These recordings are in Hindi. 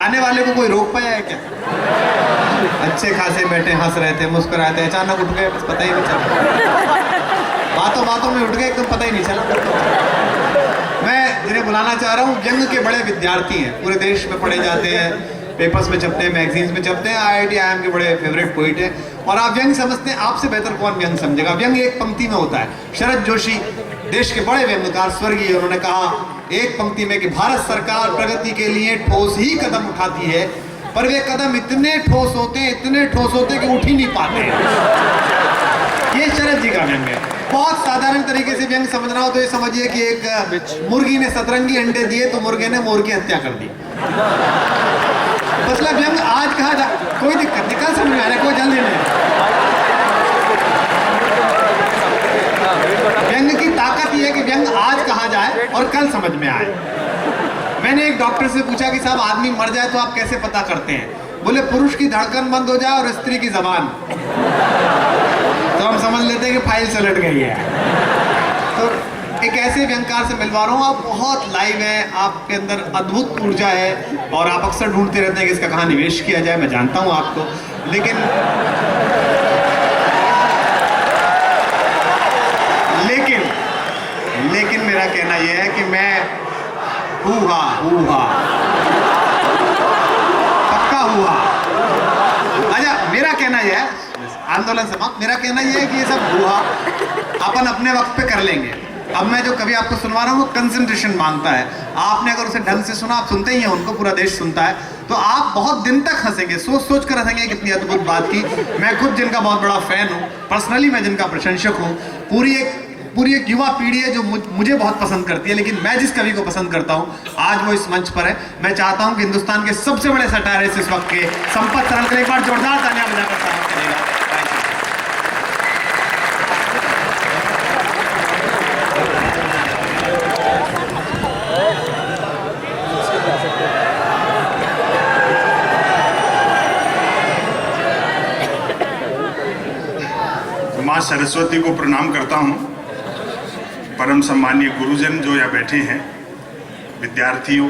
आने वाले को कोई रोक पाया है क्या? अच्छे खासे बैठे हंस रहे थे, मुस्कुराए थे, अचानक उठ गए, बस पता ही नहीं चला। बातों बातों में उठ गए, एकदम पता ही नहीं चला। मैं जिन्हें बुलाना चाह रहा हूँ, व्यंग के बड़े विद्यार्थी हैं, पूरे देश में पढ़े जाते हैं, पेपर्स में छपते हैं, मैगजीन्स में छपते हैं, IIT IIM के बड़े फेवरेट पोइट हैं। और आप व्यंग समझते हैं, आपसे बेहतर कौन व्यंग समझेगा? व्यंग एक पंक्ति में होता है। शरद जोशी देश के बड़े व्यंग्यकार, स्वर्गीय, उन्होंने कहा एक पंक्ति में कि भारत सरकार प्रगति के लिए ठोस ही कदम उठाती है, पर वे कदम इतने ठोस होते हैं, इतने ठोस होते हैं कि उठ ही नहीं पाते। ये शरद जी का व्यंग है। बहुत साधारण तरीके से व्यंग समझना हो तो ये समझिए कि एक मुर्गी ने सतरंगी अंडे दिए तो मुर्गे ने मोर की हत्या कर दी। मतलब व्यंग आज कहा जा, कोई दिक्कत नहीं, कल समझ में आ रहा है, कोई जल्दी नहीं। व्यंग की ताकत ये है कि व्यंग आज कहा जाए और कल समझ में आए। मैंने एक डॉक्टर से पूछा कि साहब आदमी मर जाए तो आप कैसे पता करते हैं? बोले पुरुष की धड़कन बंद हो जाए और स्त्री की जबान, तो हम समझ लेते हैं कि फाइल से लट गई है। तो एक ऐसे व्यंगकार से मिलवा रहा हूँ, आप बहुत लाइव हैं, आपके अंदर अद्भुत ऊर्जा है और आप अक्सर ढूंढते रहते हैं कि इसका कहाँ निवेश किया जाए। मैं जानता हूँ आपको, लेकिन मेरा कहना यह है कि मैं हूहा पक्का हुआ। अच्छा, मेरा कहना यह है, आंदोलन समाप्त, मेरा कहना यह है कि ये सब हुआ अपन अपने वक्त पे कर लेंगे। अब मैं जो कभी आपको सुनवा रहा हूँ वो कंसंट्रेशन मांगता है। आपने अगर उसे ढंग से सुना, आप सुनते ही हैं उनको, पूरा देश सुनता है, तो आप बहुत दिन तक हंसेंगे, सोच सोच कर हंसेंगे कितनी अद्भुत बात की। मैं खुद जिनका बहुत बड़ा फैन हूँ, पर्सनली मैं जिनका प्रशंसक हूँ, पूरी एक युवा पीढ़ी है जो मुझे बहुत पसंद करती है, लेकिन मैं जिस कवि को पसंद करता हूँ आज वो इस मंच पर है। मैं चाहता हूँ कि हिंदुस्तान के सबसे बड़े सटायरिस्ट इस वक्त के संपत सरल, एक बार जोरदार तालियां बजाकर स्वागत करेगा। माँ सरस्वती को प्रणाम करता हूँ। परम सम्मानीय गुरुजन जो यहाँ बैठे हैं, विद्यार्थियों,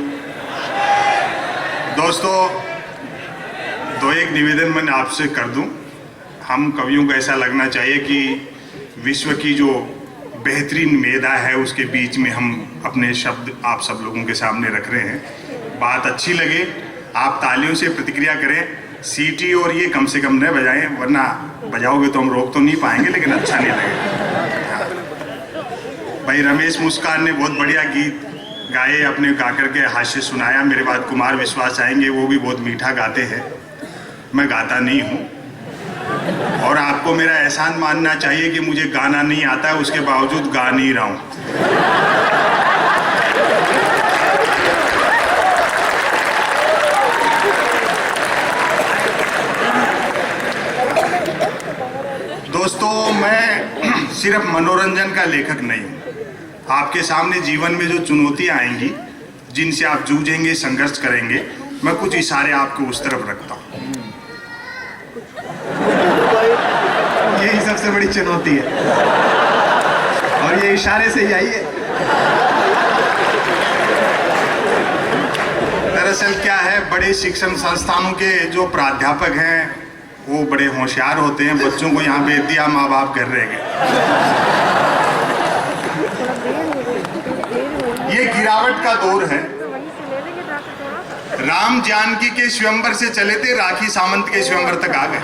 दोस्तों, एक निवेदन मैं आपसे कर दूं। हम कवियों को ऐसा लगना चाहिए कि विश्व की जो बेहतरीन मेधा है उसके बीच में हम अपने शब्द आप सब लोगों के सामने रख रहे हैं। बात अच्छी लगे आप तालियों से प्रतिक्रिया करें। सीटी और ये कम से कम न बजाएं, वरना बजाओगे तो हम रोक तो नहीं पाएंगे, लेकिन अच्छा नहीं लगेगा। भाई रमेश मुस्कान ने बहुत बढ़िया गीत गाए, अपने गा करके हास्य सुनाया। मेरे बाद कुमार विश्वास आएंगे, वो भी बहुत मीठा गाते हैं। मैं गाता नहीं हूँ और आपको मेरा एहसान मानना चाहिए कि मुझे गाना नहीं आता है, उसके बावजूद गा नहीं रहा हूँ। दोस्तों, मैं सिर्फ मनोरंजन का लेखक नहीं हूँ। आपके सामने जीवन में जो चुनौतियाँ आएंगी, जिनसे आप जूझेंगे, संघर्ष करेंगे, मैं कुछ इशारे आपको उस तरफ रखता हूँ। यही सबसे बड़ी चुनौती है और ये इशारे से ही आई है। दरअसल क्या है, बड़े शिक्षण संस्थानों के जो प्राध्यापक हैं वो बड़े होशियार होते हैं, बच्चों को यहाँ भेज दिया, माँ बाप घर रह गए। ये गिरावट का दौर है। राम जानकी के स्वयंवर से चले थे, राखी सावंत के स्वयंवर तक आ गए।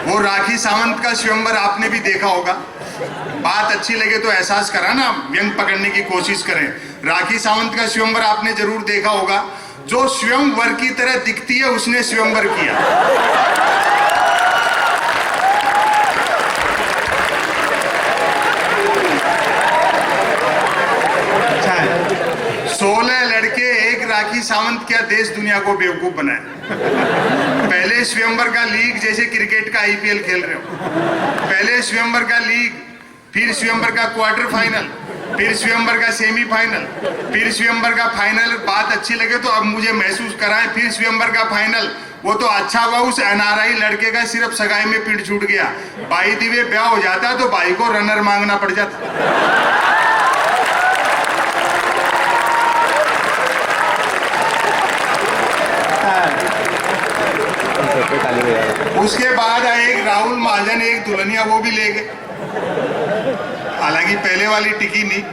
वो राखी सावंत का स्वयंवर आपने भी देखा होगा। बात अच्छी लगे तो एहसास करा ना, व्यंग पकड़ने की कोशिश करें। राखी सावंत का स्वयंवर आपने जरूर देखा होगा। जो स्वयंवर की तरह दिखती है उसने स्वयंवर किया। अच्छा है। 16 लड़के एक राखी सावंत क्या देश दुनिया को बेवकूफ बनाए। पहले स्वयंवर का लीग, जैसे क्रिकेट का IPL खेल रहे हो, पहले स्वयंवर का लीग, फिर स्वयंवर का क्वार्टर फाइनल, फिर स्वयंवर का सेमीफाइनल, फिर स्वयंवर का फाइनल। बात अच्छी लगे तो अब मुझे महसूस कराएं, फिर स्वयंवर का फाइनल। वो तो अच्छा हुआ उस NRI लड़के का सिर्फ सगाई में पीठ छूट गया। बाई दिवे ब्याह हो जाता तो भाई को रनर मांगना पड़ जाता। उसके बाद एक राहुल महाजन एक दुल्हनिया वो भी ले गए, हालांकि पहले वाली टिकी नहीं।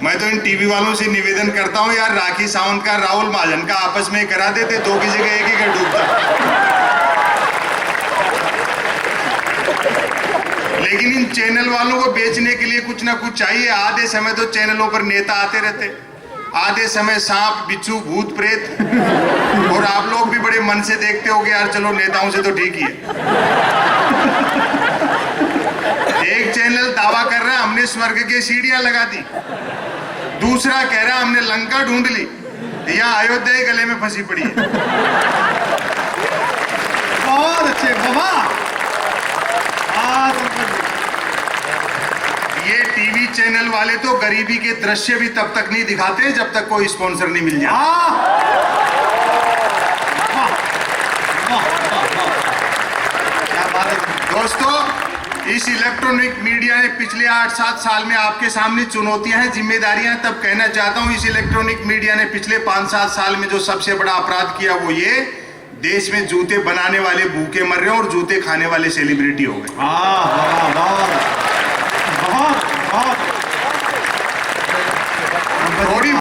मैं तो इन टीवी वालों से निवेदन करता हूं यार, राखी सावंत का राहुल महाजन का आपस में करा देते, दो की जगह एक ही डूबता। लेकिन इन चैनल वालों को बेचने के लिए कुछ ना कुछ चाहिए। आधे समय तो चैनलों पर नेता आते रहते, आधे समय सांप बिच्छू भूत प्रेत, और आप लोग भी बड़े मन से देखते हो कि यार चलो नेताओं से तो ठीक ही है। एक चैनल दावा कर रहा है हमने स्वर्ग की सीढ़ियां लगा दी, दूसरा कह रहा हमने लंका ढूंढ ली, यहाँ अयोध्या ही गले में फंसी पड़ी है। बहुत अच्छे बाबा। ये टीवी चैनल वाले तो गरीबी के दृश्य भी तब तक नहीं दिखाते जब तक कोई स्पॉन्सर नहीं मिल जाए। क्या बात है दोस्तों, इस इलेक्ट्रॉनिक मीडिया ने पिछले 8-7 साल में आपके सामने चुनौतियां हैं, जिम्मेदारियां। तब कहना चाहता हूं, इस इलेक्ट्रॉनिक मीडिया ने पिछले 5-7 साल में जो सबसे बड़ा अपराध किया वो ये, देश में जूते बनाने वाले भूखे मर रहे हैं और जूते खाने वाले सेलिब्रिटी हो गए। बहुत बहुत बहुत थोड़ी